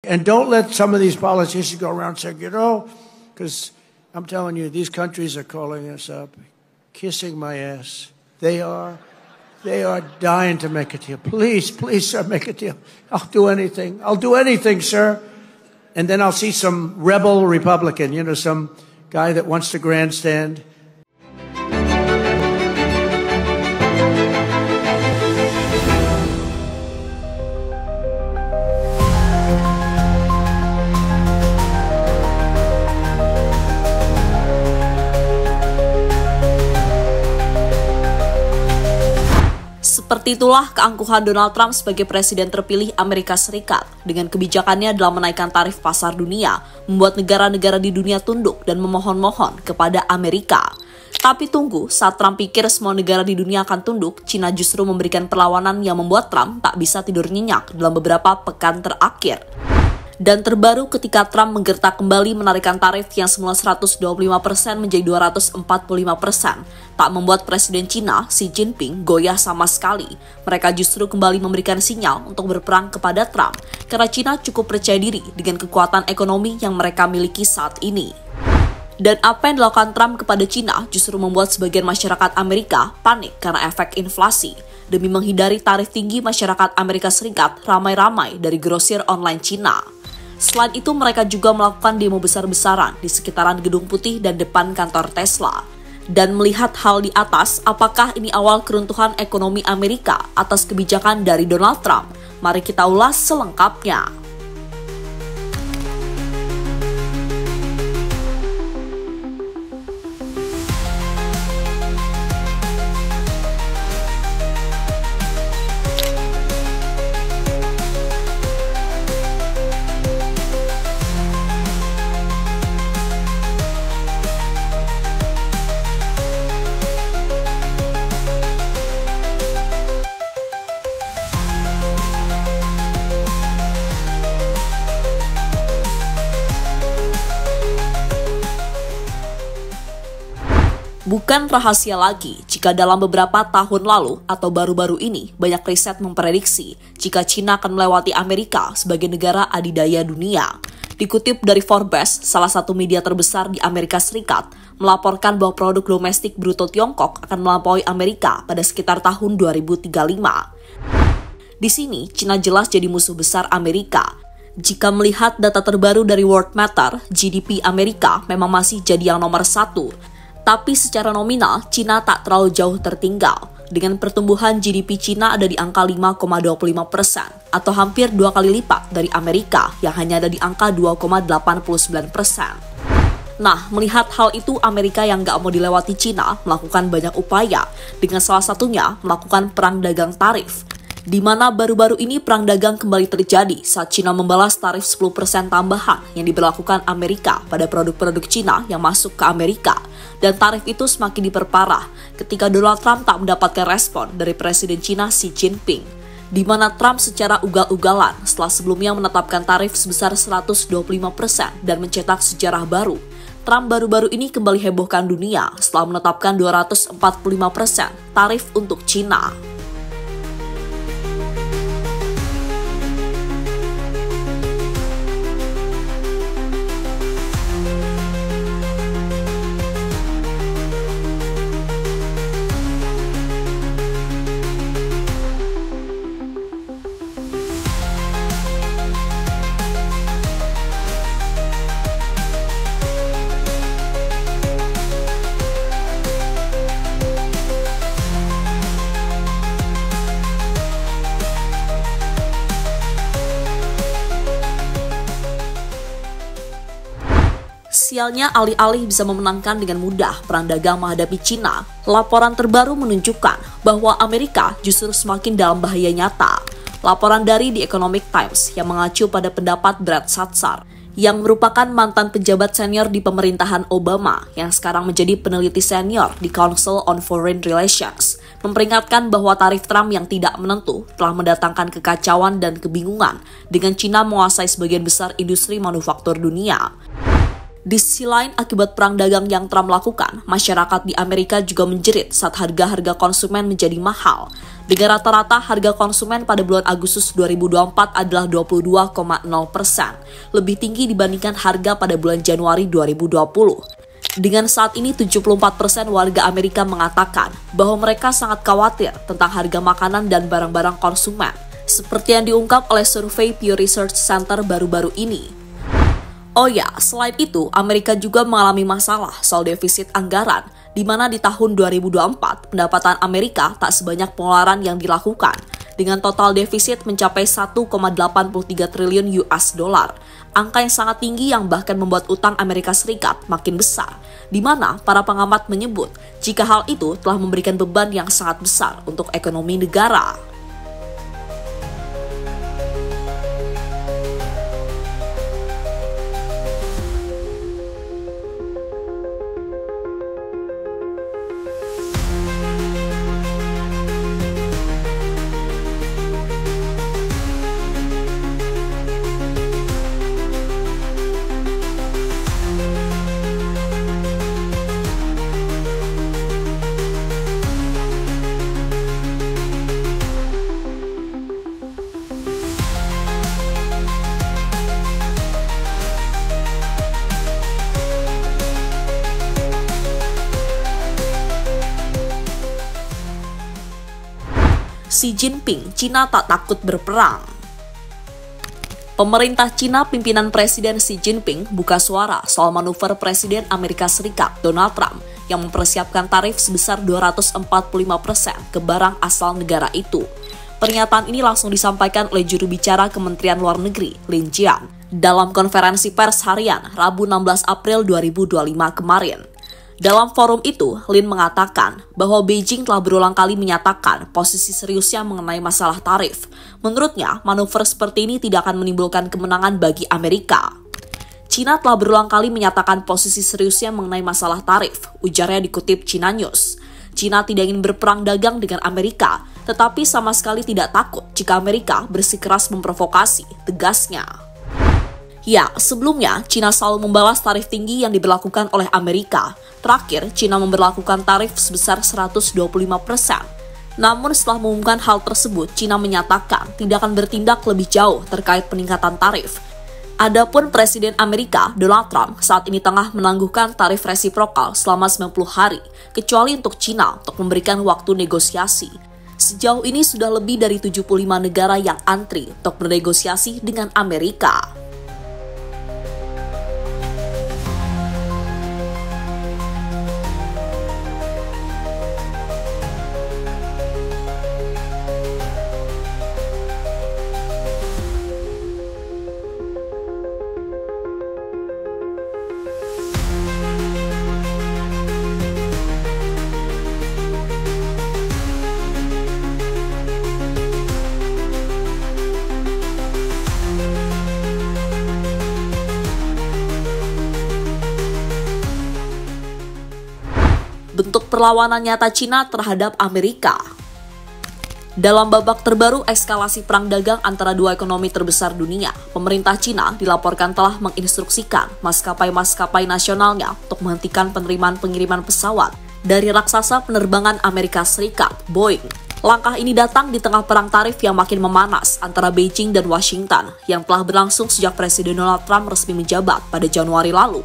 And don't let some of these politicians go around saying, because I'm telling you, these countries are calling us up, kissing my ass. They are dying to make a deal. Please, sir, make a deal. I'll do anything. Sir. And then I'll see some rebel Republican, some guy that wants to grandstand. Seperti itulah keangkuhan Donald Trump sebagai presiden terpilih Amerika Serikat. Dengan kebijakannya dalam menaikkan tarif pasar dunia, membuat negara-negara di dunia tunduk dan memohon-mohon kepada Amerika. Tapi tunggu, saat Trump pikir semua negara di dunia akan tunduk, China justru memberikan perlawanan yang membuat Trump tak bisa tidur nyenyak dalam beberapa pekan terakhir. Dan terbaru ketika Trump menggertak kembali menarikkan tarif yang semula 125% menjadi 245%, tak membuat Presiden China Xi Jinping goyah sama sekali. Mereka justru kembali memberikan sinyal untuk berperang kepada Trump, karena China cukup percaya diri dengan kekuatan ekonomi yang mereka miliki saat ini. Dan apa yang dilakukan Trump kepada China justru membuat sebagian masyarakat Amerika panik karena efek inflasi. Demi menghindari tarif tinggi, masyarakat Amerika Serikat ramai-ramai dari grosir online China. Selain itu, mereka juga melakukan demo besar-besaran di sekitaran Gedung Putih dan depan kantor Tesla. Dan melihat hal di atas, apakah ini awal keruntuhan ekonomi Amerika atas kebijakan dari Donald Trump? Mari kita ulas selengkapnya. Bukan rahasia lagi jika dalam beberapa tahun lalu atau baru-baru ini banyak riset memprediksi jika China akan melewati Amerika sebagai negara adidaya dunia. Dikutip dari Forbes, salah satu media terbesar di Amerika Serikat, melaporkan bahwa produk domestik bruto Tiongkok akan melampaui Amerika pada sekitar tahun 2035. Di sini, China jelas jadi musuh besar Amerika. Jika melihat data terbaru dari World Matter, GDP Amerika memang masih jadi yang nomor 1. Tapi secara nominal, China tak terlalu jauh tertinggal. Dengan pertumbuhan GDP China ada di angka 5,25%, atau hampir 2 kali lipat dari Amerika yang hanya ada di angka 2,89%. Nah, melihat hal itu, Amerika yang gak mau dilewati China melakukan banyak upaya, dengan salah satunya melakukan perang dagang tarif. Di mana baru-baru ini perang dagang kembali terjadi saat China membalas tarif 10% tambahan yang diberlakukan Amerika pada produk-produk China yang masuk ke Amerika. Dan tarif itu semakin diperparah ketika Donald Trump tak mendapatkan respon dari Presiden China Xi Jinping. Di mana Trump secara ugal-ugalan setelah sebelumnya menetapkan tarif sebesar 125% dan mencetak sejarah baru. Trump baru-baru ini kembali hebohkan dunia setelah menetapkan 245% tarif untuk China. Sialnya, alih-alih bisa memenangkan dengan mudah perang dagang menghadapi China, laporan terbaru menunjukkan bahwa Amerika justru semakin dalam bahaya nyata. Laporan dari The Economic Times yang mengacu pada pendapat Brad Satsar, yang merupakan mantan pejabat senior di pemerintahan Obama yang sekarang menjadi peneliti senior di Council on Foreign Relations, memperingatkan bahwa tarif Trump yang tidak menentu telah mendatangkan kekacauan dan kebingungan dengan China menguasai sebagian besar industri manufaktur dunia. Di sisi lain, akibat perang dagang yang Trump lakukan, masyarakat di Amerika juga menjerit saat harga-harga konsumen menjadi mahal. Dengan rata-rata harga konsumen pada bulan Agustus 2024 adalah 22,0%, lebih tinggi dibandingkan harga pada bulan Januari 2020. Dengan saat ini 74% warga Amerika mengatakan bahwa mereka sangat khawatir tentang harga makanan dan barang-barang konsumen, seperti yang diungkap oleh survei Pew Research Center baru-baru ini. Oh ya, selain itu, Amerika juga mengalami masalah soal defisit anggaran, di mana di tahun 2024, pendapatan Amerika tak sebanyak pengeluaran yang dilakukan, dengan total defisit mencapai 1,83 triliun US dollar, angka yang sangat tinggi yang bahkan membuat utang Amerika Serikat makin besar, di mana para pengamat menyebut jika hal itu telah memberikan beban yang sangat besar untuk ekonomi negara. Xi Jinping, Cina tak takut berperang. Pemerintah Cina pimpinan Presiden Xi Jinping buka suara soal manuver Presiden Amerika Serikat Donald Trump yang mempersiapkan tarif sebesar 245% ke barang asal negara itu. Pernyataan ini langsung disampaikan oleh juru bicara Kementerian Luar Negeri, Lin Jian, dalam konferensi pers harian Rabu 16 April 2025 kemarin. Dalam forum itu, Lin mengatakan bahwa Beijing telah berulang kali menyatakan posisi seriusnya mengenai masalah tarif. Menurutnya, manuver seperti ini tidak akan menimbulkan kemenangan bagi Amerika. Cina telah berulang kali menyatakan posisi seriusnya mengenai masalah tarif, ujarnya dikutip China News. Cina tidak ingin berperang dagang dengan Amerika, tetapi sama sekali tidak takut jika Amerika bersikeras memprovokasi, tegasnya. Ya, sebelumnya, Cina selalu membalas tarif tinggi yang diberlakukan oleh Amerika. Terakhir, Cina memberlakukan tarif sebesar 125%. Namun setelah mengumumkan hal tersebut, Cina menyatakan tidak akan bertindak lebih jauh terkait peningkatan tarif. Adapun Presiden Amerika, Donald Trump, saat ini tengah menangguhkan tarif resiprokal selama 90 hari, kecuali untuk Cina untuk memberikan waktu negosiasi. Sejauh ini sudah lebih dari 75 negara yang antri untuk bernegosiasi dengan Amerika. Bentuk perlawanan nyata Cina terhadap Amerika. Dalam babak terbaru eskalasi perang dagang antara dua ekonomi terbesar dunia, pemerintah Cina dilaporkan telah menginstruksikan maskapai-maskapai nasionalnya untuk menghentikan penerimaan pengiriman pesawat dari raksasa penerbangan Amerika Serikat, Boeing. Langkah ini datang di tengah perang tarif yang makin memanas antara Beijing dan Washington yang telah berlangsung sejak Presiden Donald Trump resmi menjabat pada Januari lalu.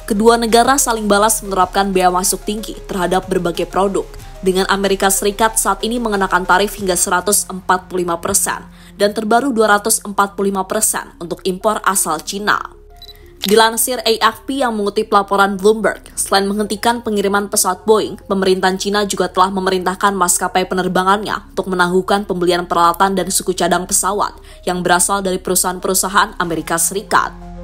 Kedua negara saling balas menerapkan bea masuk tinggi terhadap berbagai produk, dengan Amerika Serikat saat ini mengenakan tarif hingga 145% dan terbaru 245% untuk impor asal Cina. Dilansir AFP yang mengutip laporan Bloomberg, selain menghentikan pengiriman pesawat Boeing, pemerintahan Cina juga telah memerintahkan maskapai penerbangannya untuk menangguhkan pembelian peralatan dan suku cadang pesawat yang berasal dari perusahaan-perusahaan Amerika Serikat.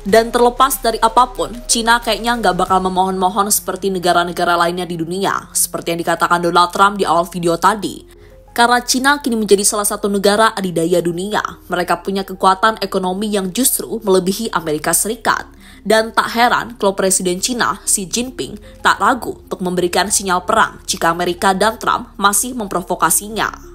Dan terlepas dari apapun, Cina kayaknya nggak bakal memohon-mohon seperti negara-negara lainnya di dunia, seperti yang dikatakan Donald Trump di awal video tadi. Karena Cina kini menjadi salah satu negara adidaya dunia, mereka punya kekuatan ekonomi yang justru melebihi Amerika Serikat. Dan tak heran kalau Presiden Cina, Xi Jinping, tak ragu untuk memberikan sinyal perang jika Amerika dan Trump masih memprovokasinya.